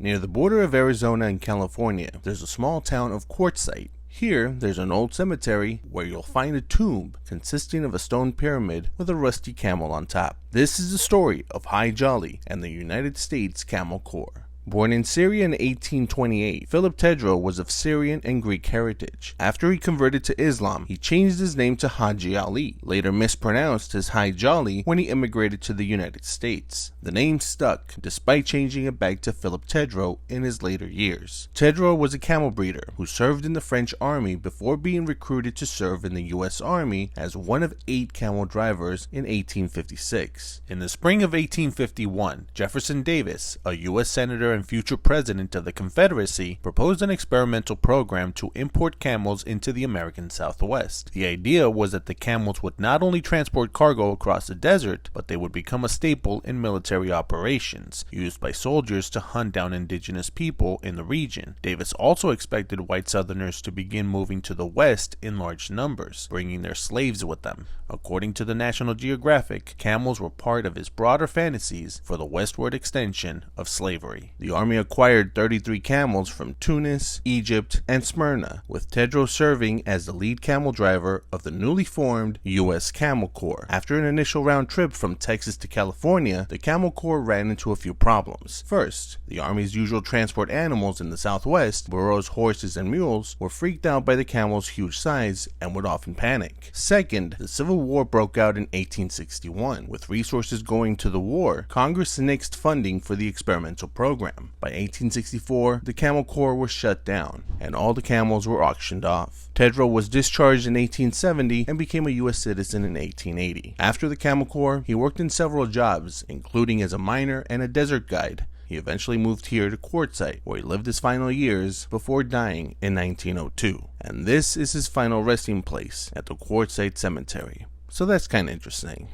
Near the border of Arizona and California, there's a small town of Quartzsite. Here, there's an old cemetery where you'll find a tomb consisting of a stone pyramid with a rusty camel on top. This is the story of High Jolly and the United States Camel Corps. Born in Syria in 1828, Philip Tedrow was of Syrian and Greek heritage. After he converted to Islam, he changed his name to Haji Ali, later mispronounced as High Jolly when he immigrated to the United States. The name stuck, despite changing it back to Philip Tedrow in his later years. Tedrow was a camel breeder who served in the French army before being recruited to serve in the U.S. Army as one of 8 camel drivers in 1856. In the spring of 1851, Jefferson Davis, a U.S. Senator and future president of the Confederacy, proposed an experimental program to import camels into the American Southwest. The idea was that the camels would not only transport cargo across the desert, but they would become a staple in military operations, used by soldiers to hunt down indigenous people in the region. Davis also expected white Southerners to begin moving to the West in large numbers, bringing their slaves with them. According to the National Geographic, camels were part of his broader fantasies for the westward extension of slavery. The army acquired 33 camels from Tunis, Egypt, and Smyrna, with Tedrow serving as the lead camel driver of the newly formed U.S. Camel Corps. After an initial round trip from Texas to California, the Camel Corps ran into a few problems. First, the army's usual transport animals in the Southwest, burros, horses, and mules, were freaked out by the camel's huge size and would often panic. Second, the Civil War broke out in 1861. With resources going to the war, Congress nixed funding for the experimental program. By 1864, the Camel Corps was shut down, and all the camels were auctioned off. Tedrow was discharged in 1870 and became a U.S. citizen in 1880. After the Camel Corps, he worked in several jobs, including as a miner and a desert guide. He eventually moved here to Quartzsite, where he lived his final years before dying in 1902. And this is his final resting place at the Quartzsite Cemetery. So that's kind of interesting.